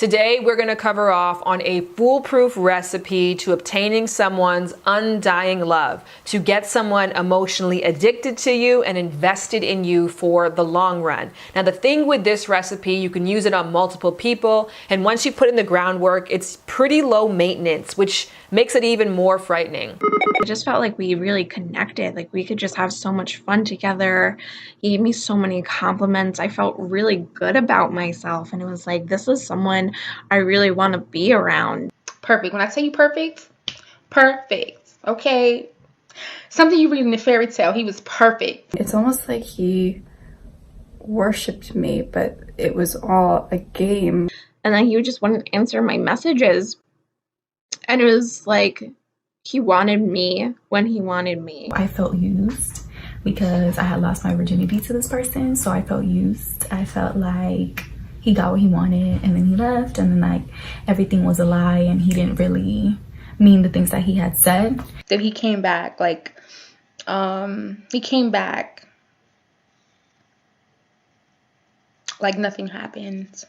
Today, we're going to cover off on a foolproof recipe to obtaining someone's undying love, to get someone emotionally addicted to you and invested in you for the long run. Now, the thing with this recipe, you can use it on multiple people, and once you put in the groundwork, it's pretty low maintenance, which makes it even more frightening. I just felt like we really connected. Like we could just have so much fun together. He gave me so many compliments. I felt really good about myself. And it was like, this is someone I really want to be around. Perfect. When I tell you perfect, perfect. Okay. Something you read in a fairy tale. He was perfect. It's almost like he worshipped me, but it was all a game. And then he would just wouldn't answer my messages. And it was like, he wanted me when he wanted me. I felt used because I had lost my virginity to this person, so I felt used. I felt like he got what he wanted and then he left, and then like everything was a lie and he didn't really mean the things that he had said. Then he came back like nothing happened.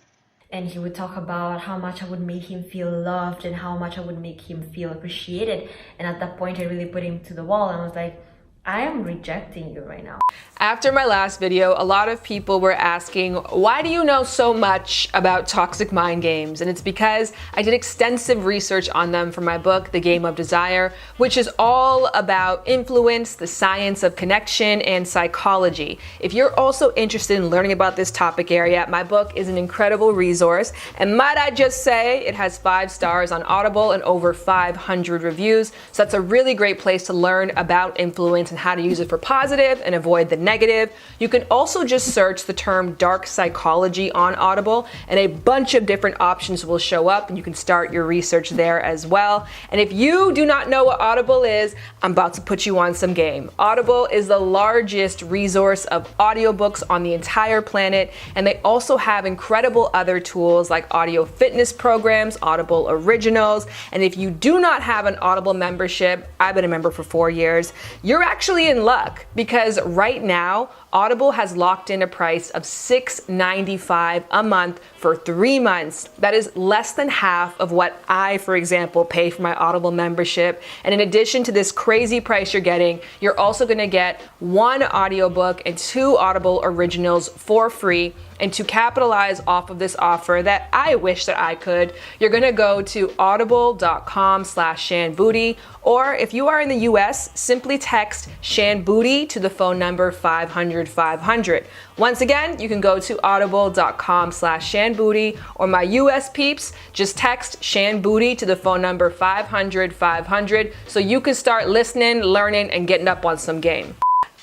And he would talk about how much I would make him feel loved and how much I would make him feel appreciated. And at that point, I really put him to the wall and I was like, I am rejecting you right now. After my last video, a lot of people were asking, why do you know so much about toxic mind games? And it's because I did extensive research on them for my book, The Game of Desire, which is all about influence, the science of connection, and psychology. If you're also interested in learning about this topic area, my book is an incredible resource. And might I just say, it has 5 stars on Audible and over 500 reviews. So that's a really great place to learn about influence and how to use it for positive and avoid the negative. You can also just search the term dark psychology on Audible and a bunch of different options will show up and you can start your research there as well. And if you do not know what Audible is, I'm about to put you on some game. Audible is the largest resource of audiobooks on the entire planet, and they also have incredible other tools like audio fitness programs, Audible Originals. And if you do not have an Audible membership, I've been a member for 4 years, you're actually in luck, because right now Audible has locked in a price of $6.95 a month for 3 months. That is less than half of what I, for example, pay for my Audible membership. And in addition to this crazy price you're getting, you're also going to get 1 audiobook and 2 Audible Originals for free. And to capitalize off of this offer that I wish that I could, you're gonna go to audible.com/shanbooty, or if you are in the US, simply text shanbooty to the phone number 500-500. Once again, you can go to audible.com/shanbooty, or my US peeps, just text shanbooty to the phone number 500-500 so you can start listening, learning, and getting up on some game.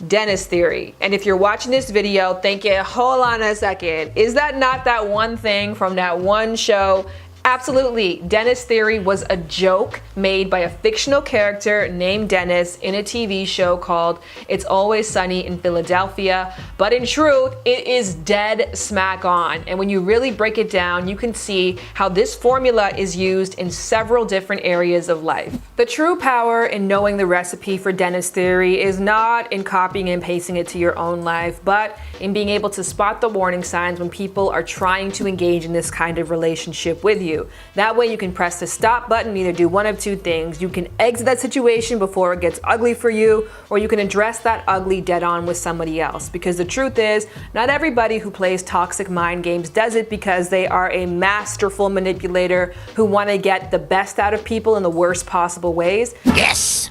Dennis theory. And if you're watching this video thinking, hold on a second, is that not that one thing from that one show? Absolutely. Dennis theory was a joke made by a fictional character named Dennis in a TV show called It's Always Sunny in Philadelphia. But in truth, it is dead smack on. And when you really break it down, you can see how this formula is used in several different areas of life. The true power in knowing the recipe for Dennis theory is not in copying and pasting it to your own life, but in being able to spot the warning signs when people are trying to engage in this kind of relationship with you. That way you can press the stop button and either do one of 2 things. You can exit that situation before it gets ugly for you, or you can address that ugly dead on with somebody else. Because the truth is, not everybody who plays toxic mind games does it because they are a masterful manipulator who want to get the best out of people in the worst possible ways. Yes!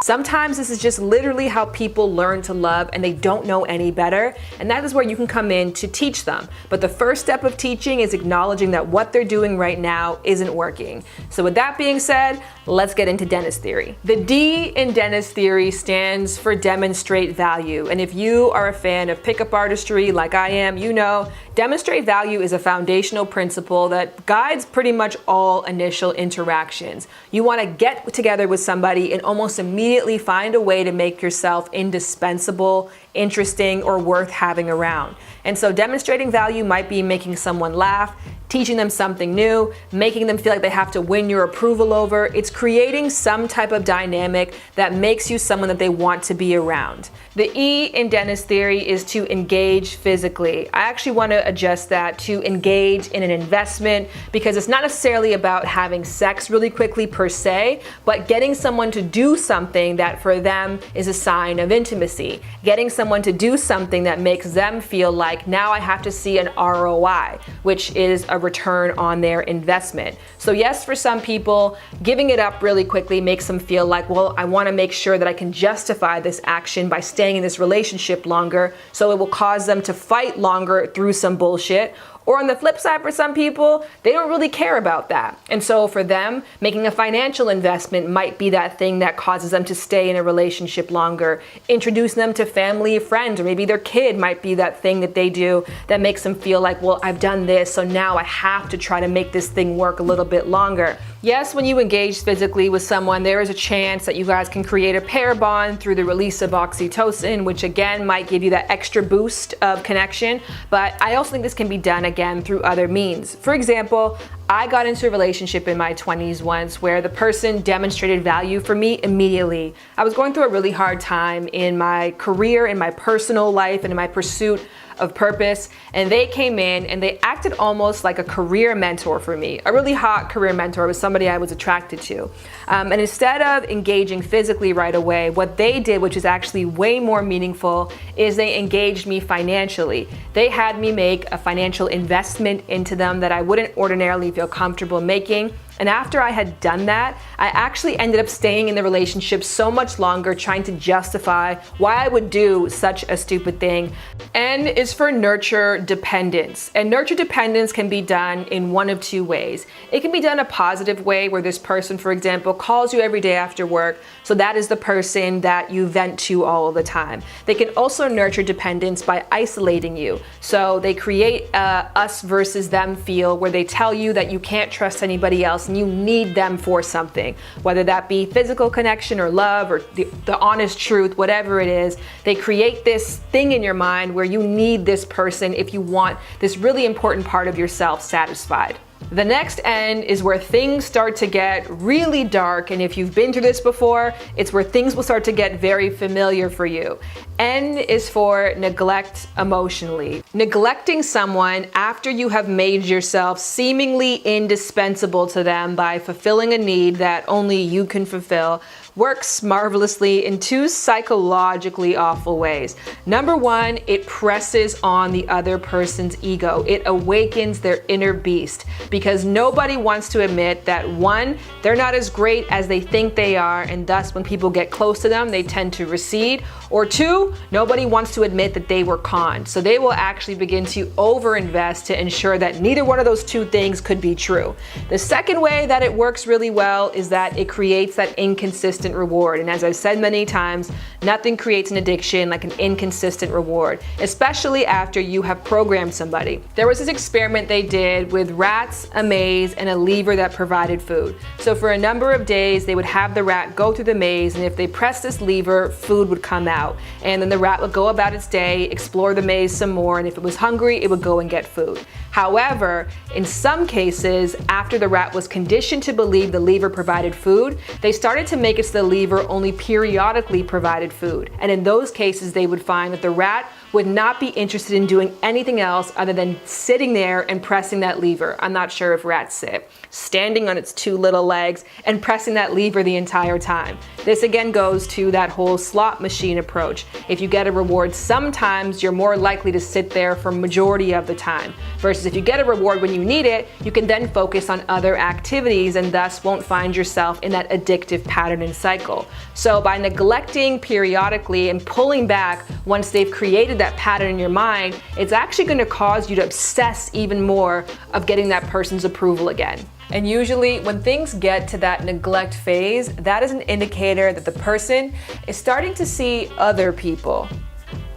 Sometimes this is just literally how people learn to love and they don't know any better, and that is where you can come in to teach them. But the first step of teaching is acknowledging that what they're doing right now isn't working. So with that being said, let's get into Dennis theory. The D in Dennis theory stands for demonstrate value. And if you are a fan of pickup artistry like I am, you know demonstrate value is a foundational principle that guides pretty much all initial interactions. You want to get together with somebody and almost immediately find a way to make yourself indispensable, interesting, or worth having around. And so demonstrating value might be making someone laugh, teaching them something new, making them feel like they have to win your approval over. It's creating some type of dynamic that makes you someone that they want to be around. The E in Dennis theory is to engage physically. I actually want to adjust that to engage in an investment, because it's not necessarily about having sex really quickly per se, but getting someone to do something that for them is a sign of intimacy. Getting someone to do something that makes them feel like now I have to see an ROI, which is a return on their investment. So yes, for some people, giving it up really quickly makes them feel like, well, I want to make sure that I can justify this action by staying in this relationship longer, so it will cause them to fight longer through some bullshit. Or on the flip side, for some people, they don't really care about that. And so for them, making a financial investment might be that thing that causes them to stay in a relationship longer. Introducing them to family, friends, or maybe their kid might be that thing that they do that makes them feel like, well, I've done this, so now I have to try to make this thing work a little bit longer. Yes, when you engage physically with someone, there is a chance that you guys can create a pair bond through the release of oxytocin, which again might give you that extra boost of connection. But I also think this can be done again through other means. For example, I got into a relationship in my 20s once where the person demonstrated value for me immediately. I was going through a really hard time in my career, in my personal life, and in my pursuit of purpose, and they came in and they acted almost like a career mentor for me. A really hot career mentor was somebody I was attracted to. And instead of engaging physically right away, what they did, which is actually way more meaningful, is they engaged me financially. They had me make a financial investment into them that I wouldn't ordinarily feel comfortable making. And after I had done that, I actually ended up staying in the relationship so much longer, trying to justify why I would do such a stupid thing. N is for nurture dependence. And nurture dependence can be done in one of two ways. It can be done a positive way, where this person, for example, calls you every day after work, so that is the person that you vent to all of the time. They can also nurture dependence by isolating you. So they create a us versus them feel, where they tell you that you can't trust anybody else and you need them for something, whether that be physical connection or love or the honest truth, whatever it is. They create this thing in your mind where you need this person if you want this really important part of yourself satisfied. The next N is where things start to get really dark, and if you've been through this before, it's where things will start to get very familiar for you. N is for neglect emotionally. Neglecting someone after you have made yourself seemingly indispensable to them by fulfilling a need that only you can fulfill works marvelously in two psychologically awful ways. Number one, it presses on the other person's ego. It awakens their inner beast, because nobody wants to admit that one, they're not as great as they think they are, and thus when people get close to them, they tend to recede. Or two, nobody wants to admit that they were conned. So they will actually begin to overinvest to ensure that neither one of those two things could be true. The second way that it works really well is that it creates that inconsistent reward. And as I've said many times, nothing creates an addiction like an inconsistent reward, especially after you have programmed somebody. There was this experiment they did with rats, a maze, and a lever that provided food. So for a number of days, they would have the rat go through the maze, and if they pressed this lever, food would come out. And then the rat would go about its day, explore the maze some more, and if it was hungry, it would go and get food. However, in some cases, after the rat was conditioned to believe the lever provided food, they started to make it so the lever only periodically provided food. And in those cases, they would find that the rat would not be interested in doing anything else other than sitting there and pressing that lever. I'm not sure if rats sit. Standing on its two little legs and pressing that lever the entire time. This again goes to that whole slot machine approach. If you get a reward sometimes, you're more likely to sit there for majority of the time. Versus if you get a reward when you need it, you can then focus on other activities and thus won't find yourself in that addictive pattern and cycle. So by neglecting periodically and pulling back once they've created that pattern in your mind, it's actually going to cause you to obsess even more of getting that person's approval again. And usually when things get to that neglect phase, that is an indicator that the person is starting to see other people.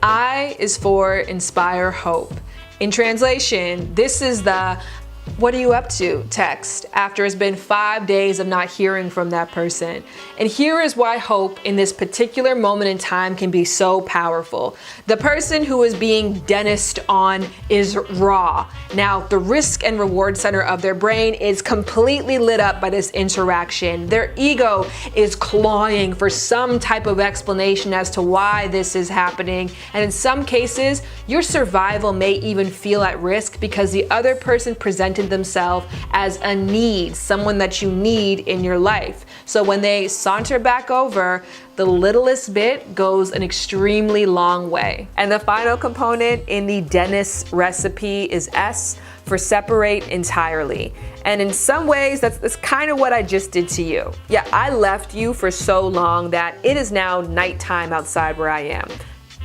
I is for inspire hope. In translation, this is the What are you up to? Text after it's been 5 days of not hearing from that person. And here is why hope in this particular moment in time can be so powerful. The person who is being Dennised on is raw. Now, the risk and reward center of their brain is completely lit up by this interaction. Their ego is clawing for some type of explanation as to why this is happening. And in some cases, your survival may even feel at risk because the other person presented themselves as a need, someone that you need in your life. So when they saunter back over, the littlest bit goes an extremely long way. And the final component in the Dennis recipe is S for separate entirely. And in some ways, that's kind of what I just did to you. Yeah, I left you for so long that it is now nighttime outside where I am.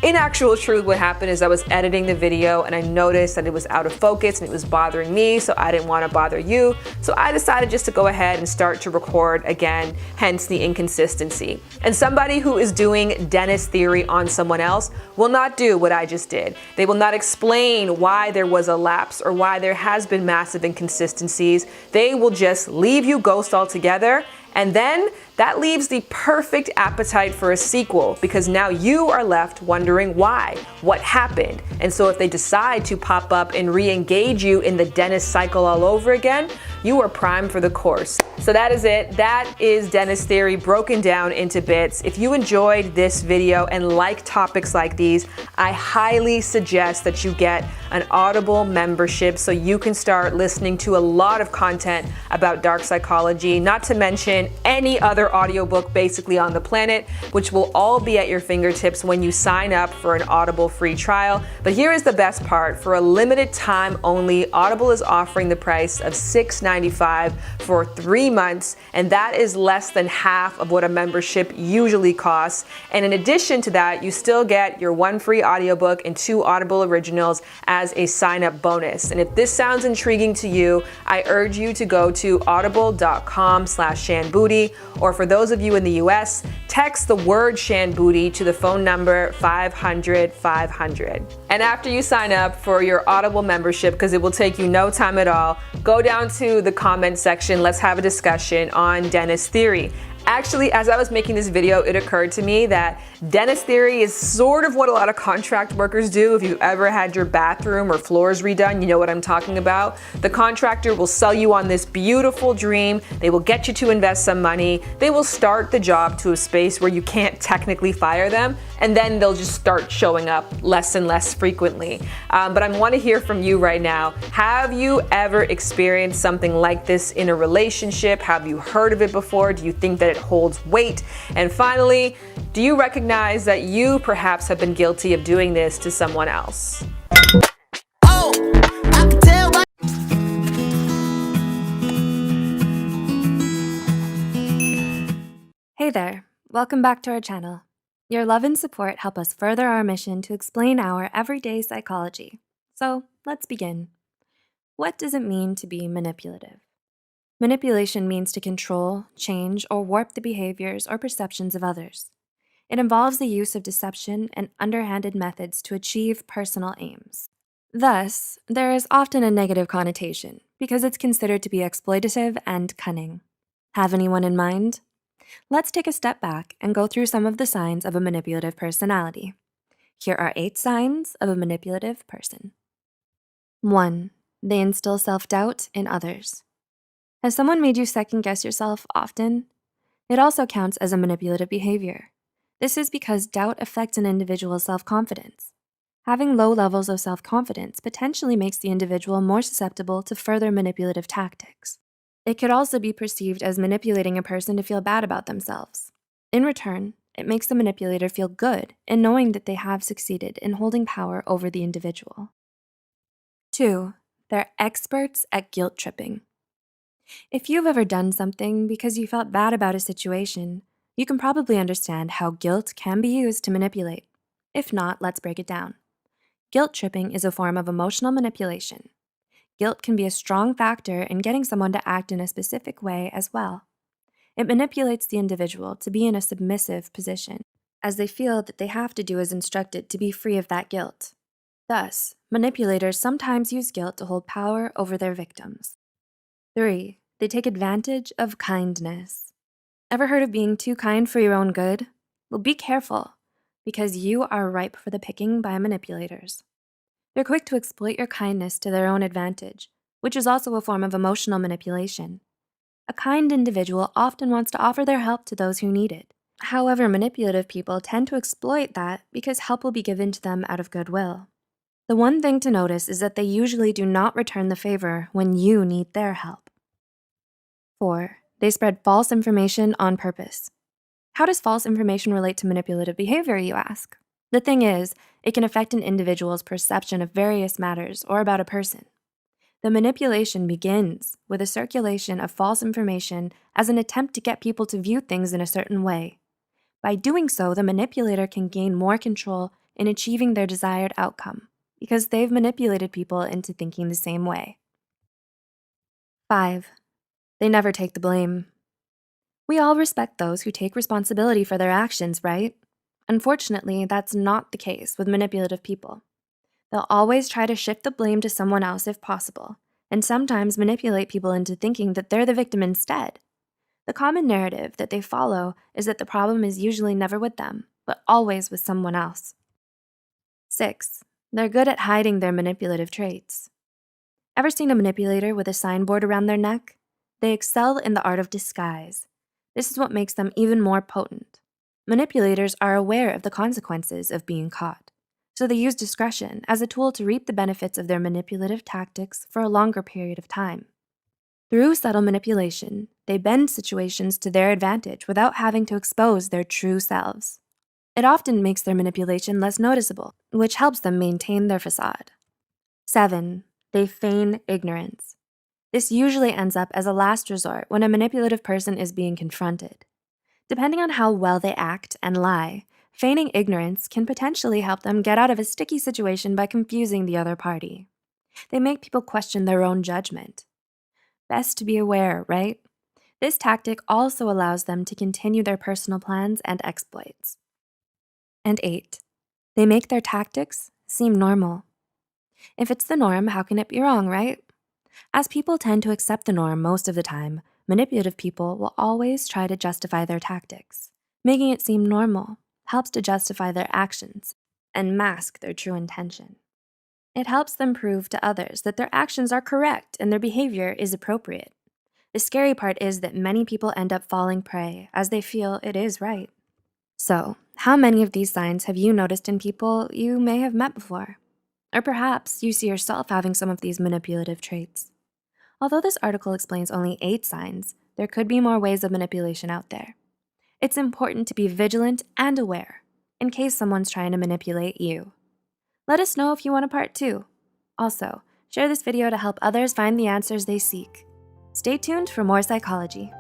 In actual truth, what happened is I was editing the video and I noticed that it was out of focus and it was bothering me, so I didn't want to bother you. So I decided just to go ahead and start to record again, hence the inconsistency. And somebody who is doing Dennis theory on someone else will not do what I just did. They will not explain why there was a lapse or why there has been massive inconsistencies. They will just leave you ghost altogether. And then that leaves the perfect appetite for a sequel because now you are left wondering why, what happened. And so if they decide to pop up and re-engage you in the Dennis cycle all over again, you are primed for the course. So that is it. That is Dennis theory broken down into bits. If you enjoyed this video and like topics like these, I highly suggest that you get an Audible membership so you can start listening to a lot of content about dark psychology, not to mention any other audiobook basically on the planet, which will all be at your fingertips when you sign up for an Audible free trial. But here is the best part. For a limited time only, Audible is offering the price of $6.95 for 3 months, and that is less than half of what a membership usually costs. And in addition to that, you still get your 1 free audiobook and 2 Audible originals as a sign-up bonus. And if this sounds intriguing to you, I urge you to go to audible.com/shanbooty, or for those of you in the US, text the word Shanbooty to the phone number 500-500. And after you sign up for your Audible membership, because it will take you no time at all, go down to the comment section. Let's have a discussion on Dennis theory. Actually, as I was making this video, it occurred to me that Dennis theory is sort of what a lot of contract workers do. If you've ever had your bathroom or floors redone, you know what I'm talking about. The contractor will sell you on this beautiful dream. They will get you to invest some money. They will start the job to a space where you can't technically fire them, and then they'll just start showing up less and less frequently. But I want to hear from you right now. Have you ever experienced something like this in a relationship? Have you heard of it before? Do you think that it holds weight? And finally, do you recognize that you perhaps have been guilty of doing this to someone else? Hey there, welcome back to our channel. Your love and support help us further our mission to explain our everyday psychology. So let's begin. What does it mean to be manipulative? Manipulation means to control, change, or warp the behaviors or perceptions of others. It involves the use of deception and underhanded methods to achieve personal aims. Thus, there is often a negative connotation because it's considered to be exploitative and cunning. Have anyone in mind? Let's take a step back and go through some of the signs of a manipulative personality. Here are 8 signs of a manipulative person. 1. They instill self-doubt in others. Has someone made you second-guess yourself often? It also counts as a manipulative behavior. This is because doubt affects an individual's self-confidence. Having low levels of self-confidence potentially makes the individual more susceptible to further manipulative tactics. It could also be perceived as manipulating a person to feel bad about themselves. In return, it makes the manipulator feel good in knowing that they have succeeded in holding power over the individual. 2. They're experts at guilt tripping. If you've ever done something because you felt bad about a situation, you can probably understand how guilt can be used to manipulate. If not, let's break it down. Guilt tripping is a form of emotional manipulation. Guilt can be a strong factor in getting someone to act in a specific way as well. It manipulates the individual to be in a submissive position, as they feel that they have to do as instructed to be free of that guilt. Thus, manipulators sometimes use guilt to hold power over their victims. 3. They take advantage of kindness. Ever heard of being too kind for your own good? Well, be careful, because you are ripe for the picking by manipulators. They're quick to exploit your kindness to their own advantage, which is also a form of emotional manipulation. A kind individual often wants to offer their help to those who need it. However, manipulative people tend to exploit that because help will be given to them out of goodwill. The one thing to notice is that they usually do not return the favor when you need their help. 4. They spread false information on purpose. How does false information relate to manipulative behavior, you ask? The thing is, it can affect an individual's perception of various matters or about a person. The manipulation begins with a circulation of false information as an attempt to get people to view things in a certain way. By doing so, the manipulator can gain more control in achieving their desired outcome because they've manipulated people into thinking the same way. 5. They never take the blame. We all respect those who take responsibility for their actions, right? Unfortunately, that's not the case with manipulative people. They'll always try to shift the blame to someone else if possible, and sometimes manipulate people into thinking that they're the victim instead. The common narrative that they follow is that the problem is usually never with them, but always with someone else. 6. They're good at hiding their manipulative traits. Ever seen a manipulator with a signboard around their neck? They excel in the art of disguise. This is what makes them even more potent. Manipulators are aware of the consequences of being caught, so they use discretion as a tool to reap the benefits of their manipulative tactics for a longer period of time. Through subtle manipulation, they bend situations to their advantage without having to expose their true selves. It often makes their manipulation less noticeable, which helps them maintain their facade. 7. They feign ignorance. This usually ends up as a last resort when a manipulative person is being confronted. Depending on how well they act and lie, feigning ignorance can potentially help them get out of a sticky situation by confusing the other party. They make people question their own judgment. Best to be aware, right? This tactic also allows them to continue their personal plans and exploits. And 8. They make their tactics seem normal. If it's the norm, how can it be wrong, right? As people tend to accept the norm most of the time, manipulative people will always try to justify their tactics. Making it seem normal helps to justify their actions and mask their true intention. It helps them prove to others that their actions are correct and their behavior is appropriate. The scary part is that many people end up falling prey as they feel it is right. So, how many of these signs have you noticed in people you may have met before? Or perhaps you see yourself having some of these manipulative traits. Although this article explains only 8 signs, there could be more ways of manipulation out there. It's important to be vigilant and aware in case someone's trying to manipulate you. Let us know if you want a part 2. Also, share this video to help others find the answers they seek. Stay tuned for more psychology.